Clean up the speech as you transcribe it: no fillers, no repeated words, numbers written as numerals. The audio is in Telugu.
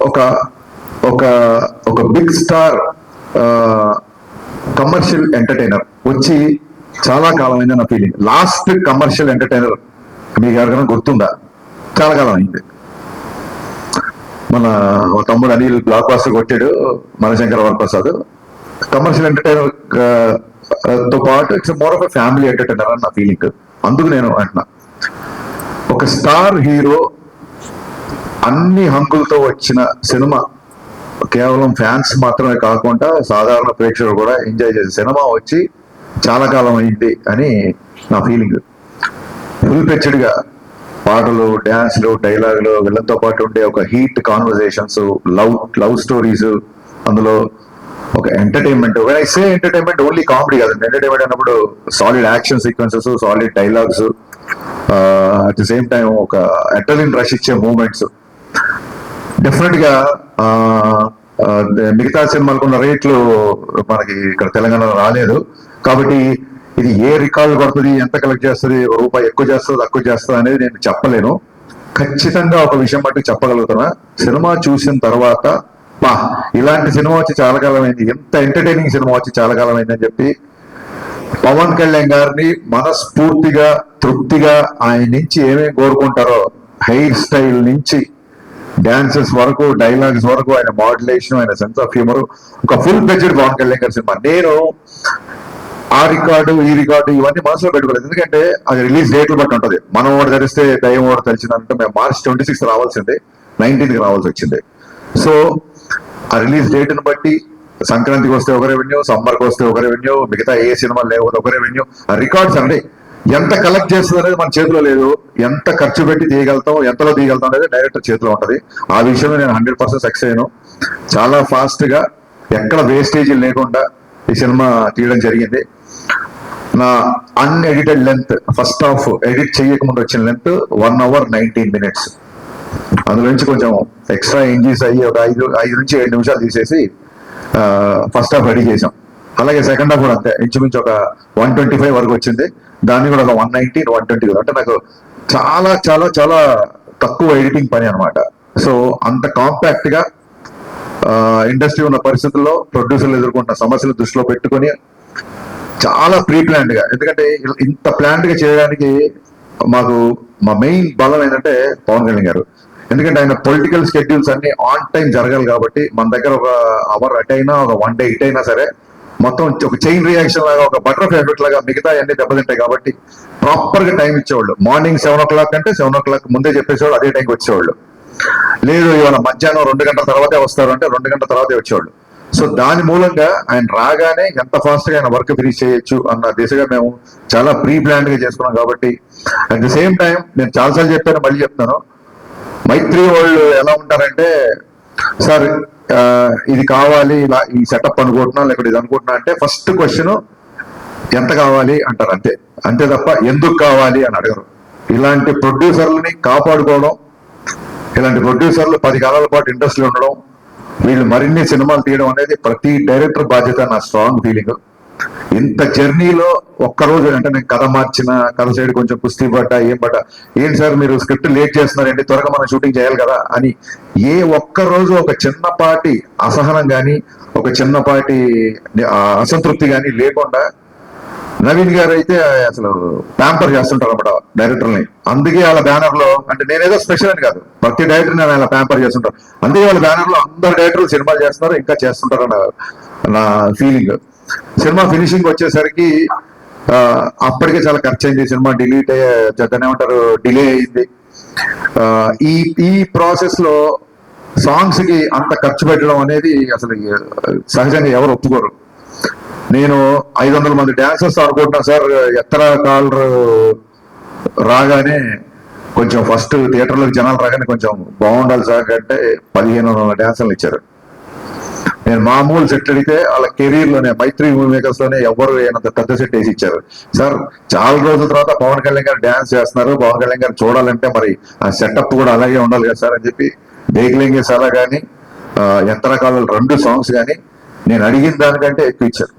ఒక ఒక ఒక బిగ్ స్టార్ కమర్షియల్ ఎంటర్టైనర్ వచ్చి చాలా కాలం అయింది నా ఫీలింగ్. లాస్ట్ కమర్షియల్ ఎంటర్టైనర్ మీకు ఎవరికైనా గుర్తుందా? చాలా కాలం అయింది. మన తమ్ముడు అనిల్ బ్లాక్ బాస్టర్ కొట్టాడు, మనశంకర వరప్రసాద్. కమర్షియల్ ఎంటర్టైనర్ తో పాటు it's more of family entertainer అని నా ఫీలింగ్. అందుకు నేను అంటున్నా, ఒక స్టార్ హీరో అన్ని హంగులతో వచ్చిన సినిమా, కేవలం ఫ్యాన్స్ మాత్రమే కాకుండా సాధారణ ప్రేక్షకులు కూడా ఎంజాయ్ చేసే సినిమా వచ్చి చాలా కాలం అయింది అని నా ఫీలింగ్. ఫుల్ పెచ్చడిగా పాటలు, డ్యాన్స్లు, డైలాగులు, వీళ్ళతో పాటు ఉండే ఒక హీట్ కాన్వర్జేషన్స్, లవ్ స్టోరీస్, అందులో ఒక entertainment. When I say entertainment, only comedy కాదండి. ఎంటర్టైన్మెంట్ అన్నప్పుడు solid action sequences, solid dialogues, at the same time ఒక అడ్రినలిన్ రష్ ఇచ్చే మూమెంట్స్. డెఫినెట్ గా మిగతా సినిమాలకు ఉన్న రేట్లు మనకి ఇక్కడ తెలంగాణలో రాలేదు. కాబట్టి ఇది ఏ రికార్డు పడుతుంది, ఎంత కలెక్ట్ చేస్తుంది, రూపాయి ఎక్కువ చేస్తుంది తక్కువ చేస్తుంది అనేది నేను చెప్పలేను. ఖచ్చితంగా ఒక విషయం బట్టి చెప్పగలుగుతున్నా, సినిమా చూసిన తర్వాత బా ఇలాంటి సినిమా వచ్చి చాలా కాలం అయింది, ఎంత ఎంటర్టైనింగ్ సినిమా వచ్చి చాలా కాలం అయింది అని చెప్పి పవన్ కళ్యాణ్ గారిని మనస్ఫూర్తిగా తృప్తిగా ఆయన నుంచి ఏమేమి కోరుకుంటారో, హెయిర్ స్టైల్ నుంచి డాన్సెస్ వరకు, డైలాగ్స్ వరకు, ఆయన మాడ్యులేషన్, ఆయన సెన్స్ ఆఫ్ హ్యూమర్, ఒక ఫుల్ బడ్జెట్ పవన్ కళ్యాణ్ గారి సినిమా. నేను ఆ రికార్డు ఈ రికార్డు ఇవన్నీ మనసులో పెట్టుకోలేదు, ఎందుకంటే అది రిలీజ్ డేట్లు బట్టి ఉంటుంది. మనం ఒకటి తెలిస్తే దయ్యం ఒకటి తెలిసిందంటే మేము మార్చ్ 26 రావాల్సిందే, 19కి రావాల్సి వచ్చింది. సో ఆ రిలీజ్ డేట్ని బట్టి సంక్రాంతికి వస్తే ఒక రెవెన్యూ, సమ్మర్కి వస్తే ఒక రెవెన్యూ, మిగతా ఏ సినిమా లేకపోతే ఒక రెవెన్యూ. ఆ రికార్డ్స్ అండి ఎంత కలెక్ట్ చేస్తుంది అనేది మన చేతిలో లేదు. ఎంత ఖర్చు పెట్టి తీయగలుగుతాం, ఎంతలో తీయగలుగుతాం అనేది డైరెక్టర్ చేతిలో ఉంటుంది. ఆ విషయంలో నేను 100% సక్సెస్ అయ్యాను. చాలా ఫాస్ట్ గా ఎక్కడ వేస్టేజ్ లేకుండా ఈ సినిమా తీయడం జరిగింది. నా unedited length, first half edit చేయకముందు వచ్చిన లెంత్ 1 hour 19 minutes. అందులో నుంచి కొంచెం ఎక్స్ట్రా ఎంజీస్ అయ్యి ఒక 5 నుంచి 7 నిమిషాలు తీసేసి ఫస్ట్ హాఫ్ రెడీ చేసాం. అలాగే సెకండ్ హాఫ్ కూడా అంతే, ఇంచుమించు ఒక 125 వరకు వచ్చింది. దాన్ని కూడా ఒక 119, 120. అంటే నాకు చాలా చాలా చాలా తక్కువ ఎడిటింగ్ పని అనమాట. సో అంత కాంపాక్ట్ గా ఇండస్ట్రీ ఉన్న పరిస్థితుల్లో ప్రొడ్యూసర్లు ఎదుర్కొంటున్న సమస్యలు దృష్టిలో పెట్టుకొని చాలా ప్రీ ప్లాన్డ్ గా, ఎందుకంటే ఇంత ప్లాన్డ్ గా చేయడానికి మాకు మా మెయిన్ బలం ఏంటంటే పవన్ కళ్యాణ్ గారు. ఎందుకంటే ఆయన పొలిటికల్ షెడ్యూల్స్ అన్ని ఆన్ టైం జరగాలి కాబట్టి మన దగ్గర ఒక అవర్ అట్ అయినా, ఒక 1 day ఇట్ అయినా సరే మొత్తం ఒక చైన్ రియాక్షన్ లాగా, ఒక బటర్ఫ్లై ఎఫెక్ట్ లాగా మిగతా అన్ని దెబ్బతింటాయి. కాబట్టి ప్రాపర్ గా టైం ఇచ్చేవాళ్ళు. మార్నింగ్ 7 o'clock అంటే 7 o'clock ముందే చెప్పేసేవాళ్ళు, అదే టైంకి వచ్చేవాళ్ళు. లేదు ఇవాళ మధ్యాహ్నం 2 గంటల తర్వాతే వస్తారు అంటే 2 గంటల తర్వాతే వచ్చేవాళ్ళు. సో దాని మూలంగా ఆయన రాగానే ఎంత ఫాస్ట్ గా ఆయన వర్క్ ఫినిష్ చేయొచ్చు అన్న దిశగా మేము చాలా ప్రీ ప్లాన్డ్ గా చేసుకున్నాం. కాబట్టి అట్ ది సేమ్ టైం నేను చాలాసార్లు చెప్పాను, మళ్ళీ చెప్తాను, మైత్రి వాళ్ళు ఎలా ఉంటారంటే, సార్ ఇది కావాలి, ఇలా ఈ సెటప్ అనుకుంటున్నా, లేకపోతే ఇది అనుకుంటున్నా అంటే ఫస్ట్ క్వశ్చన్ ఎంత కావాలి అంటారు, అంతే. అంతే తప్ప ఎందుకు కావాలి అని అడగరు. ఇలాంటి ప్రొడ్యూసర్లని కాపాడుకోవడం, ఇలాంటి ప్రొడ్యూసర్లు 10 కాలాల పాటు ఇండస్ట్రీలో ఉండడం, వీళ్ళు మరిన్ని సినిమాలు తీయడం అనేది ప్రతి డైరెక్టర్ బాధ్యత, నా స్ట్రాంగ్ ఫీలింగ్. ఇంత జర్నీలో ఒక్కరోజు అంటే నేను కథ మార్చిన, కథ సైడ్ కొంచెం కుస్తీ పడ్డా, ఏం పడ్డా, ఏంటి సార్ మీరు స్క్రిప్ట్ లేట్ చేస్తున్నారండి, త్వరగా మనం షూటింగ్ చేయాలి కదా అని ఏ ఒక్కరోజు ఒక చిన్నపాటి అసహనం కానీ, ఒక చిన్నపాటి అసంతృప్తి కానీ లేకుండా నవీన్ గారు అయితే అసలు ప్యాంపర్ చేస్తుంటారు అన్నమాట డైరెక్టర్ని. అందుకే వాళ్ళ బ్యానర్ లో, అంటే నేనేదో స్పెషల్ అని కాదు, ప్రతి డైరెక్టర్ నేను అలా ప్యాంపర్ చేస్తుంటారు. అందుకే వాళ్ళ బ్యానర్ లో అందరు డైరెక్టర్లు సినిమాలు చేస్తున్నారు, ఇంకా చేస్తుంటారు నా ఫీలింగ్. సినిమా ఫినిషింగ్ వచ్చేసరికి అప్పటికే చాలా ఖర్చు అయింది. సినిమా డిలే అయింది. ఈ ప్రాసెస్ లో సాంగ్స్ కి అంత ఖర్చు పెట్టడం అనేది అసలు సహజంగా ఎవరు ఒప్పుకోరు. నేను 500 మంది డాన్సర్స్ అనుకుంటున్నా సార్. ఎత్తర కాలర్ రాగానే కొంచెం ఫస్ట్ థియేటర్లోకి జనాలు రాగానే కొంచెం బాగుండాలి సార్ అంటే 1500 డాన్సర్లు ఇచ్చారు. నేను మామూలు సెట్ అడిగితే వాళ్ళ కెరీర్ లోనే, మైత్రి మూవీ మేకర్స్ లోనే ఎవరు ఏనంత పెద్ద సెట్ వేసి ఇచ్చారు. సార్ చాలా రోజుల తర్వాత పవన్ కళ్యాణ్ గారు డాన్స్ చేస్తున్నారు, పవన్ కళ్యాణ్ గారు చూడాలంటే మరి ఆ సెటప్ కూడా అలాగే ఉండాలి కదా సార్ అని చెప్పి దేగ్లింగే సాలా కానీ, ఎత్తర కాలాలు 2 songs కానీ నేను అడిగిన దానికంటే ఎక్కువ ఇచ్చారు.